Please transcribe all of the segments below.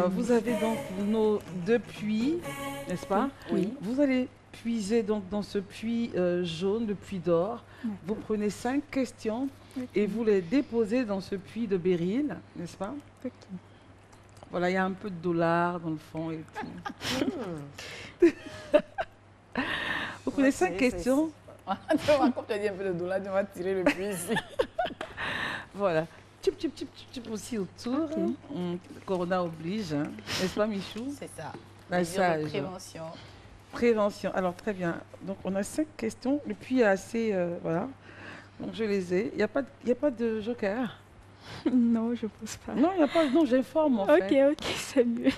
Vous avez donc nos deux puits, n'est-ce pas? Oui. Vous allez puiser donc dans ce puits jaune, le puits d'or. Vous prenez 5 questions et vous les déposez dans ce puits de béryl, n'est-ce pas? Ok. Voilà, il y a un peu de dollars dans le fond et tout. Vous prenez 5 questions. Comme tu as dit un peu de dollars, tu vas tirer le puits ici. Voilà. Tchup, tchup, tchup, tchup, tchup aussi autour. Corona oblige, hein. N'est-ce pas, Michou? C'est ça. La Mesures de sage. prévention. Prévention. Alors, très bien. Donc, on a 5 questions. Le puits est assez... voilà. Donc, je les ai. Il y a pas de joker? Non, je pense pas. Non, il n'y a pas... Non, j'informe, en Ok, fait. ok, c'est mieux.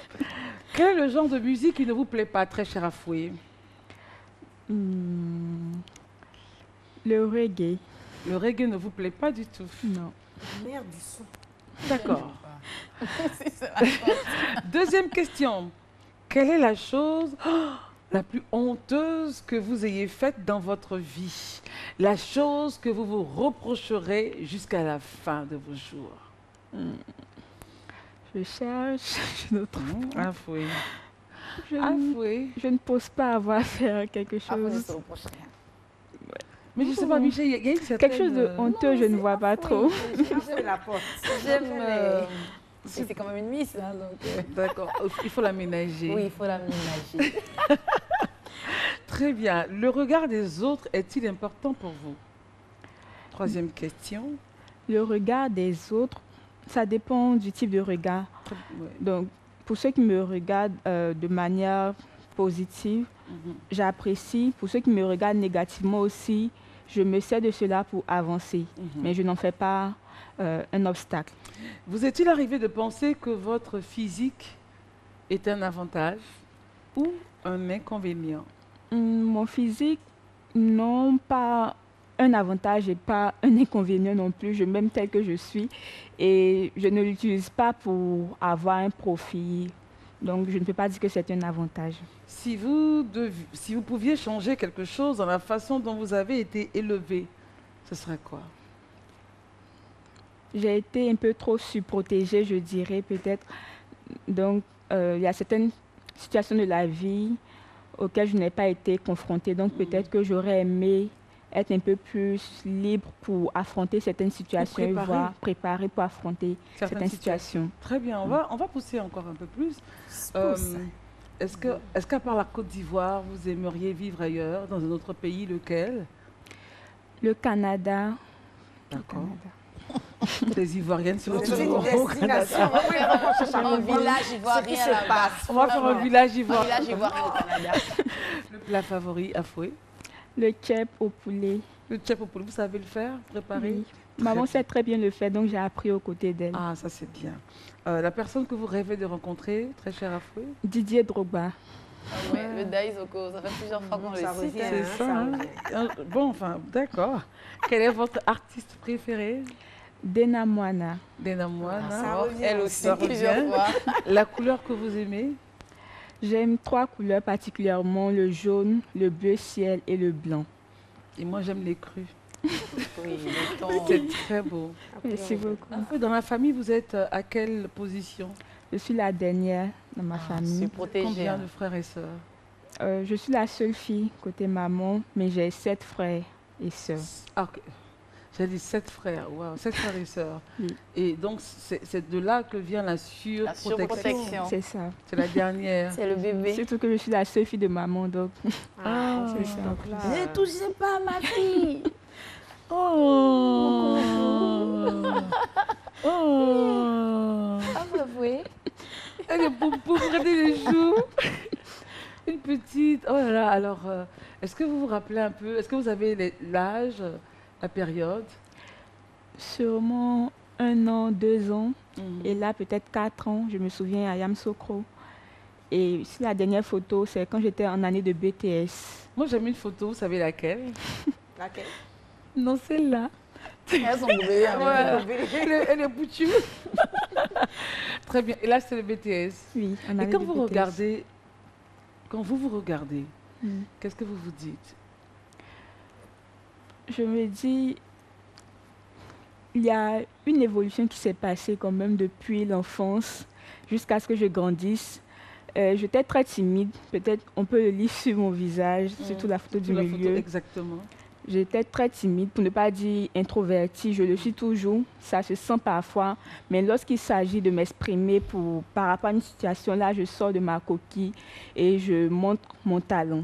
Quel est le genre de musique qui ne vous plaît pas, très cher Afoué? Hmm, Le reggae. Le reggae ne vous plaît pas du tout. Non. Merde du son. D'accord. C'est ça, la chose. Deuxième question. Quelle est la chose la plus honteuse que vous ayez faite dans votre vie? La chose que vous vous reprocherez jusqu'à la fin de vos jours? Je cherche, je ne trouve pas. Afoué. Je, Afoué. je ne pense pas avoir à faire quelque Après, ne chose. se reproche rien. Mais je sais pas, Michel, il y a une certaine... Quelque chose de honteux, je ne vois pas trop. J'ai la porte. J'aime. C'est quand même une miss, hein, donc. D'accord, il faut l'aménager. Oui, il faut l'aménager. Très bien. Le regard des autres est-il important pour vous? Troisième question. Le regard des autres, ça dépend du type de regard. Ouais. Donc, pour ceux qui me regardent de manière positive, j'apprécie. Pour ceux qui me regardent négativement aussi, je me sers de cela pour avancer. Mais je n'en fais pas un obstacle. Vous est-il arrivé de penser que votre physique est un avantage ou un inconvénient? Mon physique, non, pas un avantage et pas un inconvénient non plus. Je m'aime tel que je suis et je ne l'utilise pas pour avoir un profit. Donc, je ne peux pas dire que c'est un avantage. Si vous pouviez changer quelque chose dans la façon dont vous avez été élevé, ce serait quoi? J'ai été un peu trop surprotégée, je dirais peut-être. Donc, il y a certaines situations de la vie auxquelles je n'ai pas été confrontée. Donc, peut-être que j'aurais aimé être un peu plus libre pour affronter certaines situations et voir préparer pour affronter certaines situations. Très bien, on va pousser encore un peu plus. Est-ce qu'à part la Côte d'Ivoire, vous aimeriez vivre ailleurs, dans un autre pays, lequel? Le Canada. D'accord. Les Ivoiriennes se C'est retrouvent une au Canada. destination. Un village ivoirien là-bas. On va faire un village Un ivoirien. village ivoirien au Canada. Le plat favori, Afoué? Le tchèp au poulet. Le tchèp au poulet, vous savez le faire, préparer? Oui. Maman sait très bien le faire, donc j'ai appris aux côtés d'elle. Ah, ça c'est bien. La personne que vous rêvez de rencontrer, très cher Afoué? Didier Drogba. Ah ouais, le Daizoko, ça fait plusieurs fois qu'on le Ça cite. revient, hein. C'est hein, ça. ça Hein? Bon, enfin, d'accord. Quel est votre artiste préféré? Dena Moana. Dena Moana. Ça revient. Elle aussi, Ça plusieurs revient. fois. La couleur que vous aimez? J'aime 3 couleurs particulièrement, le jaune, le bleu ciel et le blanc. Et moi, j'aime les crus. Oui, le ton. C'est très beau. Merci beaucoup. Dans la famille, vous êtes à quelle position? Je suis la dernière dans ma Je famille. suis protégée. Combien de frères et sœurs? Je suis la seule fille côté maman, mais j'ai 7 frères et sœurs. Ah, ok. J'ai dit 7 frères. Wow, 7 frères et sœurs. Oui. Et donc, c'est de là que vient la surprotection. surprotection. C'est ça. C'est la dernière. C'est le bébé. Surtout que je suis la seule fille de maman, donc Ah, c'est ça. Donc là, Ne touchez pas ma fille. Oh. Oh. Ah, vous voyez. Elle est pour regarder les joues. Une petite. Oh là là. Alors, est-ce que vous vous rappelez un peu? Est-ce que vous avez l'âge, la période? Sûrement 1 an, 2 ans. Mhm. Et là, peut-être 4 ans, je me souviens à Yamoussoukro. Et ici, la dernière photo, c'est quand j'étais en année de BTS. Moi, j'ai mis une photo. Vous savez laquelle? laquelle? Non, celle-là. Elles sont bébés. Elle est boutue. Très bien. Et là, c'est le BTS. Oui, en Et année quand de vous BTS. regardez, quand vous vous regardez, Mm. qu'est-ce que vous vous dites? Je me dis, il y a une évolution qui s'est passée quand même depuis l'enfance jusqu'à ce que je grandisse. J'étais très timide, peut-être on peut le lire sur mon visage, surtout la photo du Sur la photo, milieu. exactement. J'étais très timide, pour ne pas dire introvertie. Je le suis toujours, ça se sent parfois. Mais lorsqu'il s'agit de m'exprimer par rapport à une situation, là, je sors de ma coquille et je montre mon talent.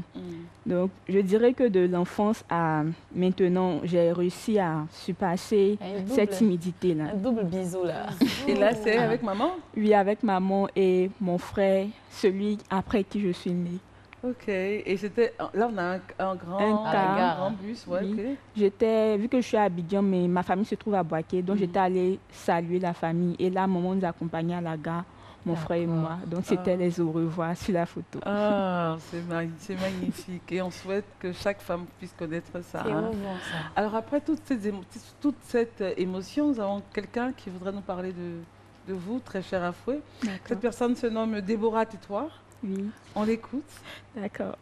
Donc, je dirais que de l'enfance à maintenant, j'ai réussi à surpasser cette timidité-là. Un double bisou, là. Et là, c'est avec maman? Oui, avec maman et mon frère, celui après qui je suis née. Ok, et c'était, là on a un grand, Un car. grand bus, ouais, Oui. ok. Vu que je suis à Abidjan, mais ma famille se trouve à Boaké, donc j'étais allée saluer la famille. Et là, maman nous accompagnait à la gare, mon frère et moi. Donc c'était les au revoir sur la photo. Ah, c'est magnifique. Et on souhaite que chaque femme puisse connaître ça. C'est hein. émouvant, ça. Alors après toute cette émotion, nous avons quelqu'un qui voudrait nous parler de vous, très cher Afoué. D'accord. Cette personne se nomme Déborah Tétoire. Oui, On l'écoute. d'accord.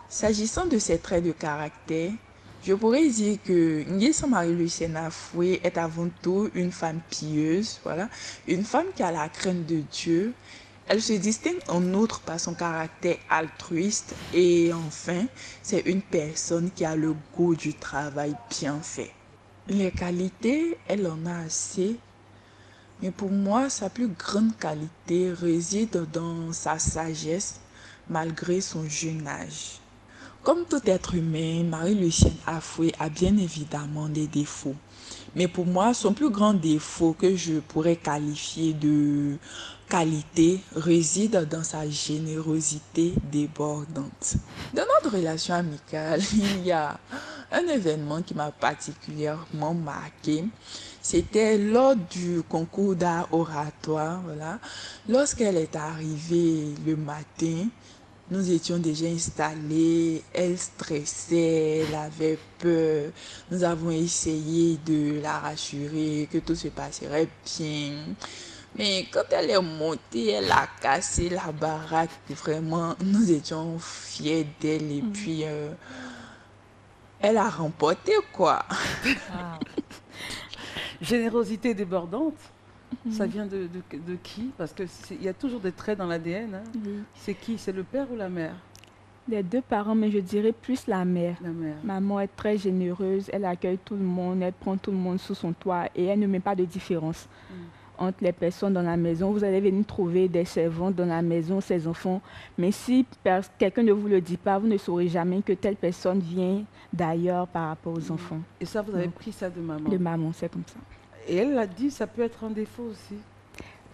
S'agissant de ses traits de caractère, je pourrais dire que Nguessa Marie-Lucienne Afoué est avant tout une femme pieuse, voilà, une femme qui a la crainte de Dieu. Elle se distingue en outre par son caractère altruiste et enfin, c'est une personne qui a le goût du travail bien fait. Les qualités, elle en a assez. Mais pour moi, sa plus grande qualité réside dans sa sagesse, malgré son jeune âge. Comme tout être humain, Marie-Lucienne Afoué a bien évidemment des défauts. Mais pour moi, son plus grand défaut que je pourrais qualifier de qualité réside dans sa générosité débordante. Dans notre relation amicale, il y a un événement qui m'a particulièrement marqué. C'était lors du concours d'art oratoire, voilà. Lorsqu'elle est arrivée le matin, nous étions déjà installés, elle stressait, elle avait peur. Nous avons essayé de la rassurer que tout se passerait bien. Mais quand elle est montée, elle a cassé la baraque. Vraiment, nous étions fiers d'elle et puis elle a remporté quoi. Générosité débordante, ça vient de qui? Parce qu'il y a toujours des traits dans l'ADN. Hein. Oui. C'est qui? C'est le père ou la mère? Les deux parents, mais je dirais plus la mère. La mère. Maman est très généreuse, elle accueille tout le monde, elle prend tout le monde sous son toit et elle ne met pas de différence entre les personnes dans la maison. Vous allez venir trouver des servantes dans la maison, ses enfants, mais si quelqu'un ne vous le dit pas, vous ne saurez jamais que telle personne vient d'ailleurs par rapport aux enfants. Et ça, vous avez pris ça de maman? De maman, c'est comme ça. Et elle l'a dit, ça peut être un défaut aussi.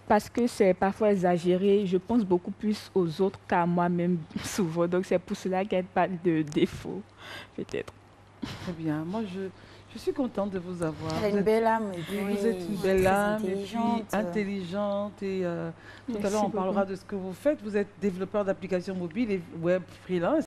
Parce que c'est parfois exagéré, je pense beaucoup plus aux autres qu'à moi-même souvent. Donc c'est pour cela qu'elle parle de défaut, peut-être. Très bien. Moi, je suis contente de vous avoir. Elle a une belle âme. Et puis, Vous êtes une belle très âme, et puis intelligente. intelligente. Et tout à Merci l'heure, on beaucoup. parlera de ce que vous faites. Vous êtes développeur d'applications mobiles et web freelance.